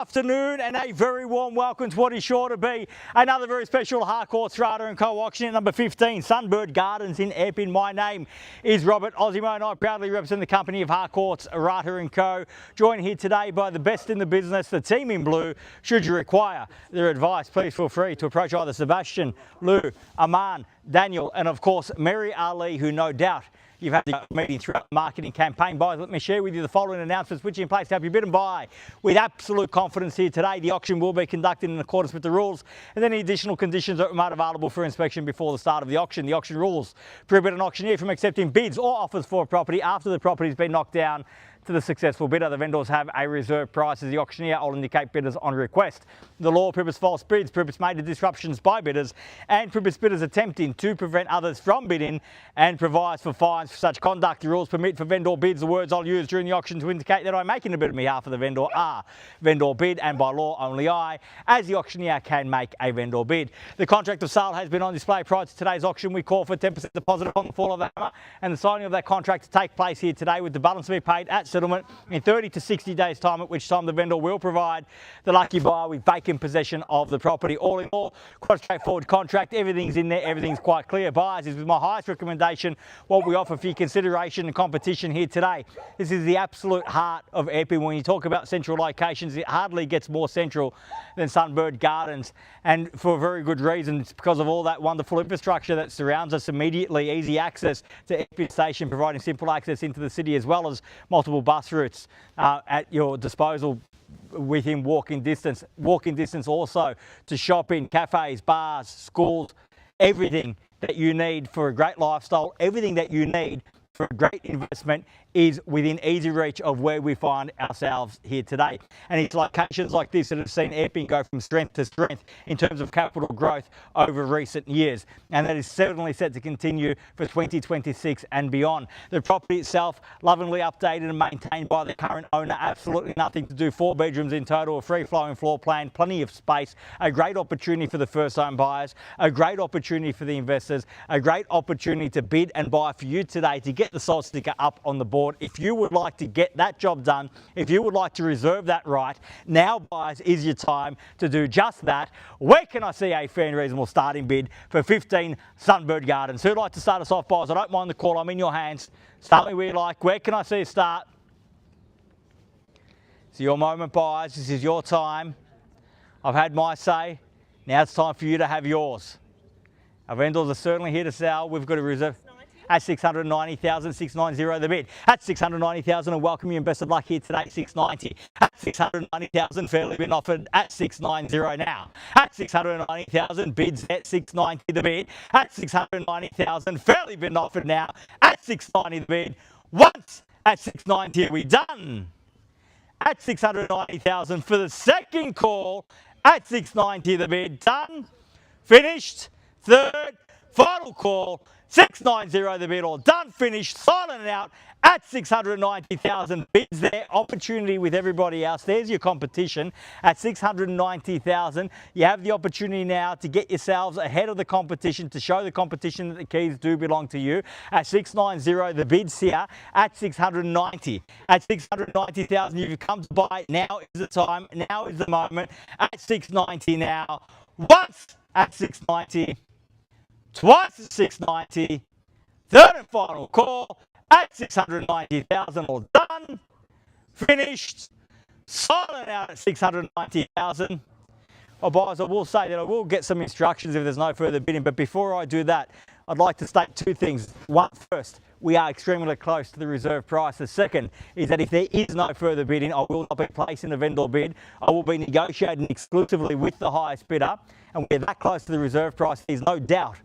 Afternoon and a very warm welcome to what is sure to be another very special Harcourts Rata and Co auction at number 15, Sunbird Gardens in EPPING. My name is Robert Ozzimo and I proudly represent the company of Harcourts Rata and Co. Joined here today by the best in the business, the team in blue. Should you require their advice, please feel free to approach either Sebastian, Lou, Aman, Daniel and of course Mary Ali, who no doubt you've had the meeting throughout the marketing campaign. Buyers, let me share with you the following announcements which are in place to help you bid and buy with absolute confidence here today. The auction will be conducted in accordance with the rules and any additional conditions that are made available for inspection before the start of the auction. The auction rules prohibit an auctioneer from accepting bids or offers for a property after the property has been knocked down to the successful bidder. The vendors have a reserve price as the auctioneer will indicate bidders on request. The law prohibits false bids, prohibits major disruptions by bidders and prohibits bidders attempting to prevent others from bidding and provides for fines for such conduct. The rules permit for vendor bids. The words I'll use during the auction to indicate that I'm making a bid on behalf of the vendor are vendor bid, and by law only I, as the auctioneer, can make a vendor bid. The contract of sale has been on display prior to today's auction. We call for 10% deposit upon the fall of the hammer and the signing of that contract to take place here today, with the balance to be paid at settlement in 30 to 60 days time, at which time the vendor will provide the lucky buyer with vacant possession of the property. All in all, quite a straightforward contract. Everything's in there, everything's quite clear. Buyers, is with my highest recommendation what we offer for your consideration and competition here today. This is the absolute heart of EPPING. When you talk about central locations, it hardly gets more central than Sunbird Gardens, and for a very good reason. It's because of all that wonderful infrastructure that surrounds us immediately. Easy access to EPPING station, providing simple access into the city, as well as multiple bus routes at your disposal within walking distance. Walking distance also to shopping, cafes, bars, schools, everything that you need for a great lifestyle, everything that you need for a great investment is within easy reach of where we find ourselves here today. And it's locations like this that have seen EPPING go from strength to strength in terms of capital growth over recent years. And that is certainly set to continue for 2026 and beyond. The property itself, lovingly updated and maintained by the current owner. Absolutely nothing to do. 4 bedrooms in total, a free-flowing floor plan, plenty of space, a great opportunity for the first-home buyers, a great opportunity for the investors, a great opportunity to bid and buy for you today to get the sold sticker up on the board. If you would like to get that job done, if you would like to reserve that right, now, buyers, is your time to do just that. Where can I see a fair and reasonable starting bid for 15 Sunbird Gardens? Who'd like to start us off, buyers? I don't mind the call. I'm in your hands. Start me where you like. Where can I see a start? It's your moment, buyers. This is your time. I've had my say. Now it's time for you to have yours. Our vendors are certainly here to sell. We've got a reserve at 690,000, 690 the bid. At 690,000, and welcome you and best of luck here today. 690. At 690,000, fairly been offered at 690 now. At 690,000, bids at 690 the bid. At 690,000, fairly been offered now. At 690 the bid. Once at 690, are we done? At 690,000 for the second call. At 690 the bid. Done. Finished. Third. Final call. 690 the bid, all done, finished, silent and out at 690,000. Bids there, opportunity with everybody else. There's your competition at 690,000. You have the opportunity now to get yourselves ahead of the competition, to show the competition that the keys do belong to you. At 690 the bids here at 690. At 690,000, you've come to buy. Now is the time. Now is the moment. At 690 now. Once at 690. Twice at 690, third and final call at 690,000, all done, finished, silent out at 690,000. Well, buyers, I will say that I will get some instructions if there's no further bidding, but before I do that, I'd like to state 2 things. One, first, we are extremely close to the reserve price. The second is that if there is no further bidding, I will not be placing a vendor bid. I will be negotiating exclusively with the highest bidder, and we're that close to the reserve price. There's no doubt,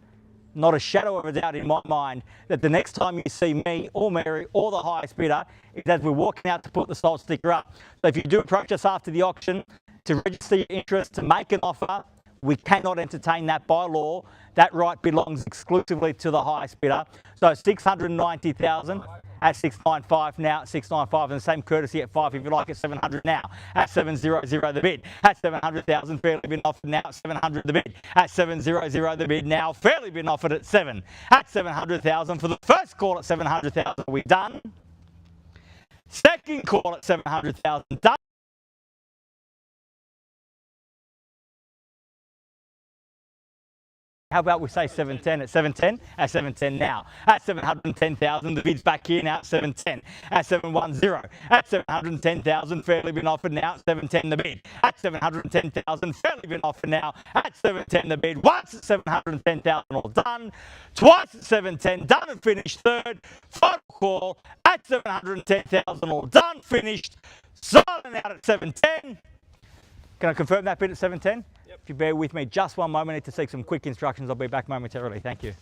not a shadow of a doubt in my mind, that the next time you see me or Mary or the highest bidder is as we're walking out to put the sold sticker up. So if you do approach us after the auction to register your interest, to make an offer, we cannot entertain that by law. That right belongs exclusively to the highest bidder. So 690,000 at 695 now, at 695, and the same courtesy at 5 if you like, at 700 now, at 700 the bid. At 700,000, fairly been offered now, at 700 the bid. At 700 the bid now, fairly been offered at 7. At 700,000 for the first call at 700,000, are we done? Second call at 700,000, done. How about we say 710 at 710? At 710 now. At 710,000, the bid's back here now at 710. At 710. At 710,000, fairly been offered now at 710 the bid. At 710,000, fairly been offered now at 710 the bid. Once at 710,000 all done. Twice at 710, done and finished. Third, final call at 710,000 all done, finished. Silent out at 710. Can I confirm that bid at 710? Yep. If you bear with me just one moment, I need to seek some quick instructions. I'll be back momentarily. Thank you.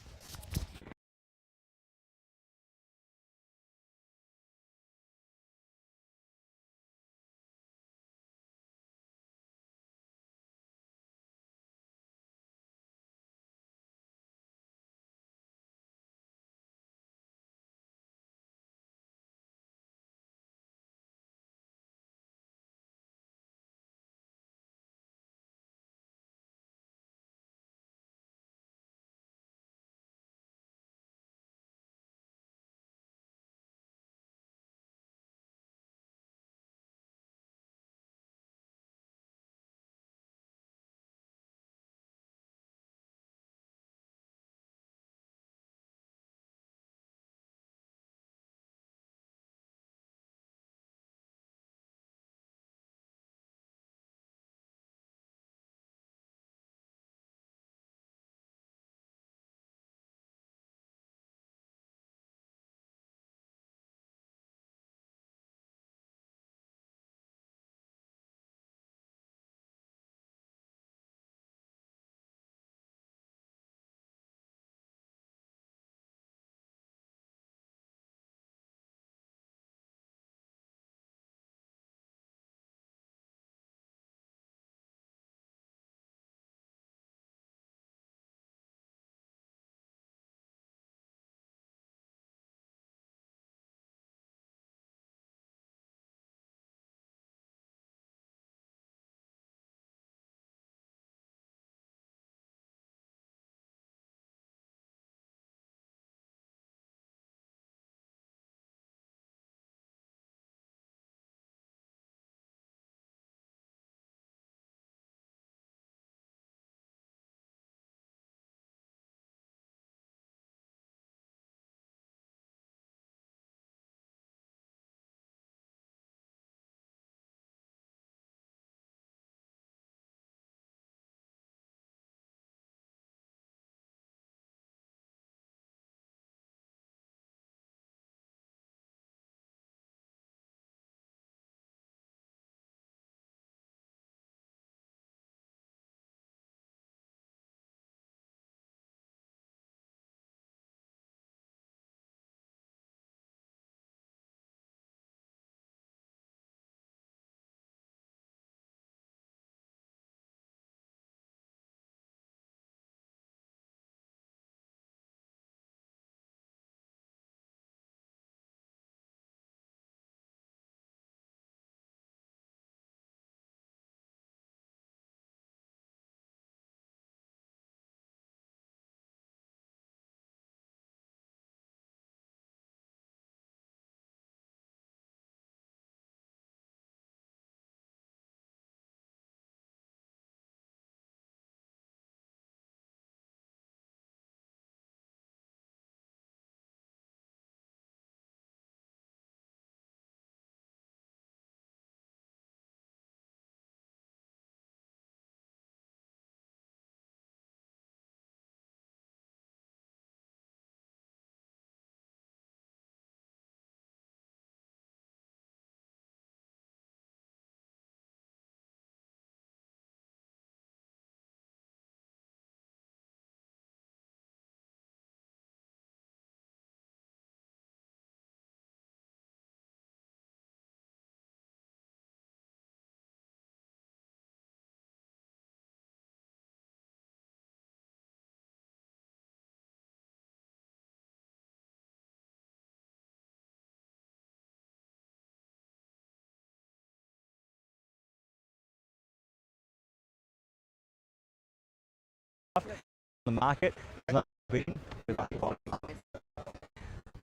The market is not bidding.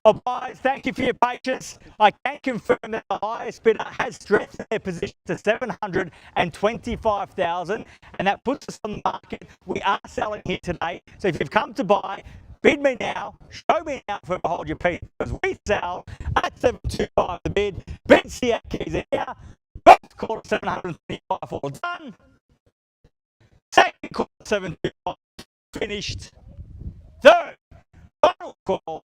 Well, buyers, thank you for your patience. I can confirm that the highest bidder has strengthened their position to 725,000, and that puts us on the market. We are selling here today. So if you've come to buy, bid me now, show me now if we hold your peace, because we sell at 725 the bid. Bid CA keys here. First quarter 725 all done. Second quarter 725 finished. Third final call